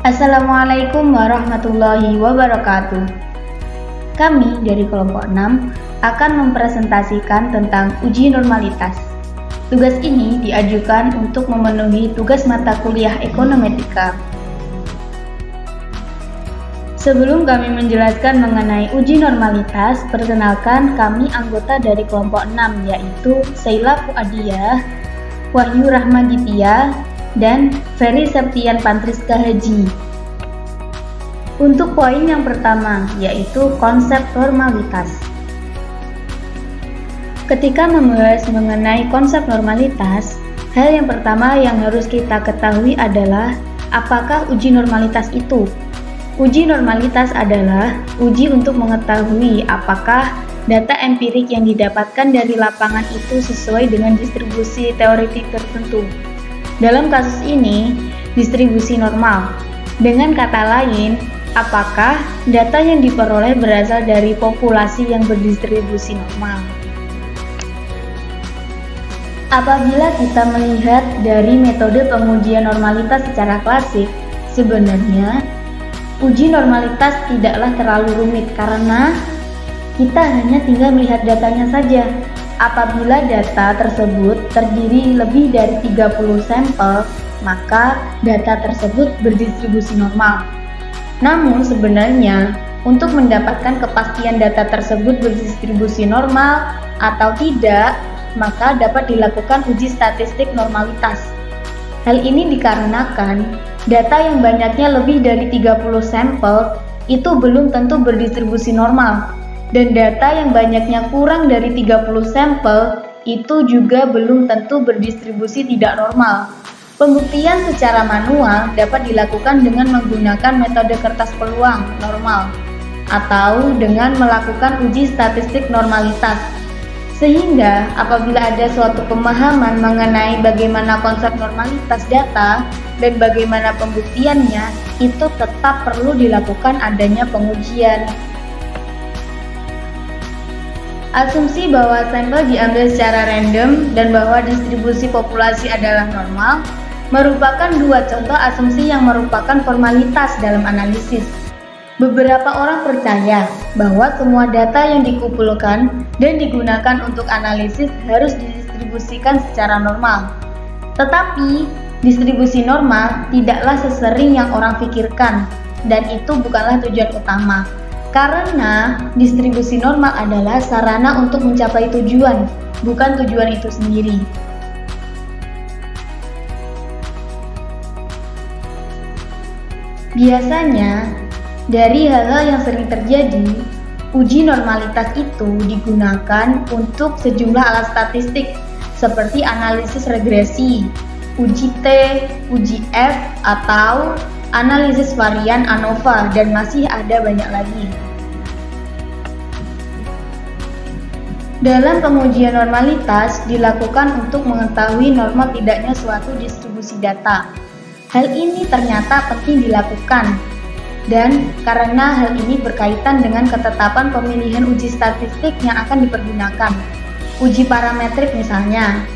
Assalamualaikum warahmatullahi wabarakatuh. Kami dari kelompok 6 akan mempresentasikan tentang uji normalitas. Tugas ini diajukan untuk memenuhi tugas mata kuliah ekonometrik. Sebelum kami menjelaskan mengenai uji normalitas, perkenalkan kami anggota dari kelompok 6 yaitu Sheila Fuadiyah, Wahyu Rahmaditya, dan Ferry Septian Pantriska Haji. Untuk poin yang pertama, yaitu konsep normalitas. Ketika membahas mengenai konsep normalitas, hal yang pertama yang harus kita ketahui adalah apakah uji normalitas itu? Uji normalitas adalah uji untuk mengetahui apakah data empirik yang didapatkan dari lapangan itu sesuai dengan distribusi teoretik tertentu. Dalam kasus ini, distribusi normal. Dengan kata lain, apakah data yang diperoleh berasal dari populasi yang berdistribusi normal? Apabila kita melihat dari metode pengujian normalitas secara klasik, sebenarnya uji normalitas tidaklah terlalu rumit karena kita hanya tinggal melihat datanya saja. Apabila data tersebut terdiri lebih dari 30 sampel, maka data tersebut berdistribusi normal. Namun sebenarnya, untuk mendapatkan kepastian data tersebut berdistribusi normal atau tidak, maka dapat dilakukan uji statistik normalitas. Hal ini dikarenakan data yang banyaknya lebih dari 30 sampel itu belum tentu berdistribusi normal. Dan data yang banyaknya kurang dari 30 sampel itu juga belum tentu berdistribusi tidak normal. Pembuktian secara manual dapat dilakukan dengan menggunakan metode kertas peluang normal atau dengan melakukan uji statistik normalitas. Sehingga apabila ada suatu pemahaman mengenai bagaimana konsep normalitas data dan bagaimana pembuktiannya, itu tetap perlu dilakukan adanya pengujian. Asumsi bahwa sampel diambil secara random dan bahwa distribusi populasi adalah normal merupakan dua contoh asumsi yang merupakan formalitas dalam analisis. Beberapa orang percaya bahwa semua data yang dikumpulkan dan digunakan untuk analisis harus didistribusikan secara normal. Tetapi, distribusi normal tidaklah sesering yang orang pikirkan, dan itu bukanlah tujuan utama. Karena distribusi normal adalah sarana untuk mencapai tujuan, bukan tujuan itu sendiri. Biasanya, dari hal-hal yang sering terjadi, uji normalitas itu digunakan untuk sejumlah alat statistik seperti analisis regresi, uji T, uji F, atau analisis varian ANOVA, dan masih ada banyak lagi. Dalam pengujian normalitas dilakukan untuk mengetahui normal tidaknya suatu distribusi data. Hal ini ternyata penting dilakukan, dan karena hal ini berkaitan dengan ketetapan pemilihan uji statistik yang akan dipergunakan. Uji parametrik misalnya,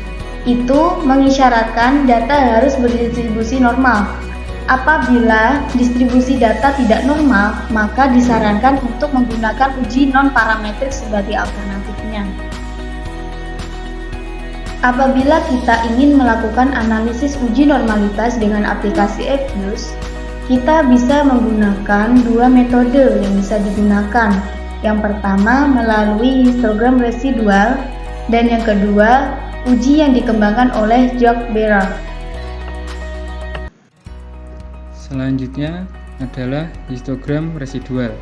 itu mengisyaratkan data harus berdistribusi normal. Apabila distribusi data tidak normal, maka disarankan untuk menggunakan uji non-parametrik sebagai alternatifnya. Apabila kita ingin melakukan analisis uji normalitas dengan aplikasi EFUSE, kita bisa menggunakan dua metode yang bisa digunakan. Yang pertama melalui histogram residual, dan yang kedua uji yang dikembangkan oleh Jacques Berer. Selanjutnya adalah histogram residual.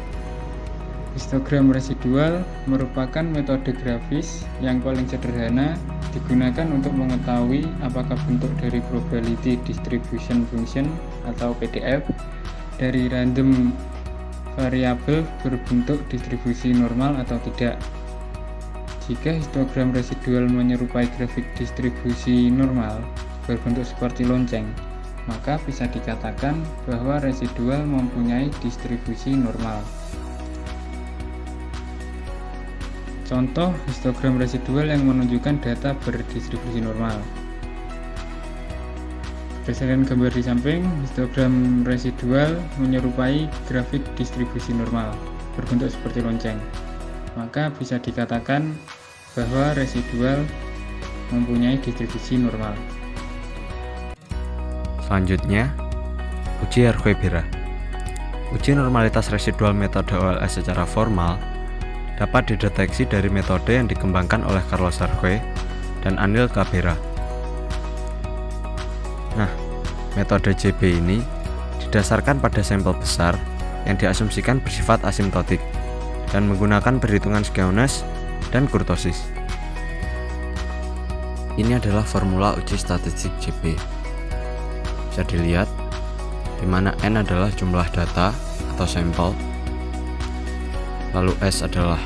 Histogram residual merupakan metode grafis yang paling sederhana digunakan untuk mengetahui apakah bentuk dari probability distribution function atau PDF dari random variabel berbentuk distribusi normal atau tidak. Jika histogram residual menyerupai grafik distribusi normal berbentuk seperti lonceng, maka bisa dikatakan bahwa residual mempunyai distribusi normal. Contoh histogram residual yang menunjukkan data berdistribusi normal. Berdasarkan gambar di samping, histogram residual menyerupai grafik distribusi normal, berbentuk seperti lonceng. Maka bisa dikatakan bahwa residual mempunyai distribusi normal. Selanjutnya, uji Arquebera. Uji normalitas residual metode OLS secara formal dapat dideteksi dari metode yang dikembangkan oleh Carlos Arque dan Anil Cabrera. Nah, metode JB ini didasarkan pada sampel besar yang diasumsikan bersifat asimptotik dan menggunakan perhitungan Skewness dan kurtosis. Ini adalah formula uji statistik JB. Bisa dilihat di mana N adalah jumlah data atau sampel, lalu S adalah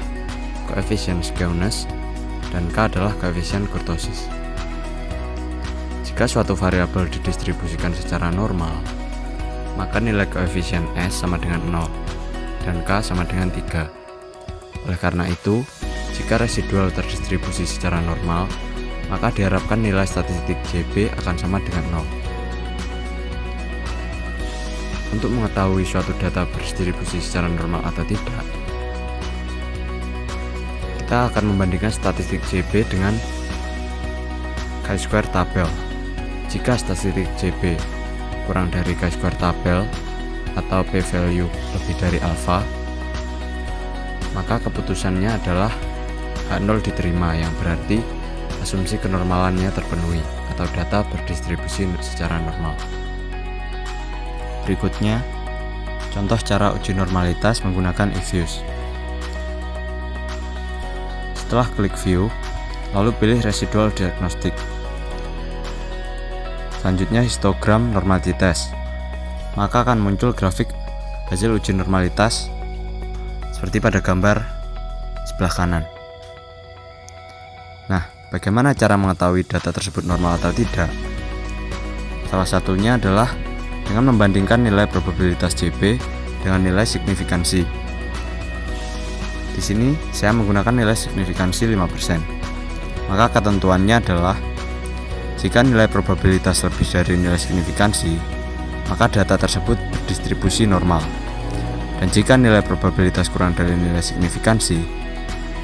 koefisien Skewness dan K adalah koefisien kurtosis. Jika suatu variabel didistribusikan secara normal, maka nilai koefisien S sama dengan 0 dan K sama dengan 3. Oleh karena itu, jika residual terdistribusi secara normal, maka diharapkan nilai statistik JB akan sama dengan 0. Untuk mengetahui suatu data berdistribusi secara normal atau tidak, kita akan membandingkan statistik JB dengan chi-square tabel. Jika statistik JB kurang dari chi-square tabel atau p-value lebih dari alfa, maka keputusannya adalah H0 diterima, yang berarti asumsi kenormalannya terpenuhi atau data berdistribusi secara normal. Berikutnya, contoh cara uji normalitas menggunakan eViews. Setelah klik view, lalu pilih residual diagnostic. Selanjutnya histogram normality test. Maka akan muncul grafik hasil uji normalitas seperti pada gambar sebelah kanan. Nah, bagaimana cara mengetahui data tersebut normal atau tidak? Salah satunya adalah dengan membandingkan nilai probabilitas JB dengan nilai signifikansi. Di sini saya menggunakan nilai signifikansi 5%. Maka ketentuannya adalah jika nilai probabilitas lebih dari nilai signifikansi, maka data tersebut berdistribusi normal. Dan jika nilai probabilitas kurang dari nilai signifikansi,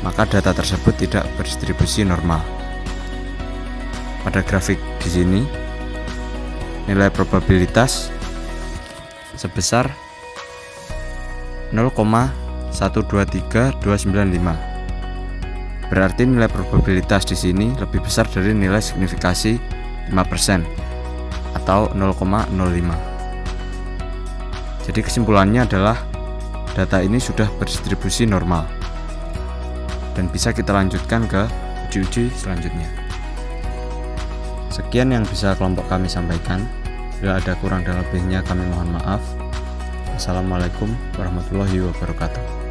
maka data tersebut tidak berdistribusi normal. Pada grafik di sini, nilai probabilitas sebesar 0,123295. Berarti nilai probabilitas di sini lebih besar dari nilai signifikasi 5% atau 0,05. Jadi kesimpulannya adalah data ini sudah berdistribusi normal dan bisa kita lanjutkan ke uji-uji selanjutnya. Sekian yang bisa kelompok kami sampaikan. Bila ada kurang dan lebihnya kami mohon maaf. Assalamualaikum warahmatullahi wabarakatuh.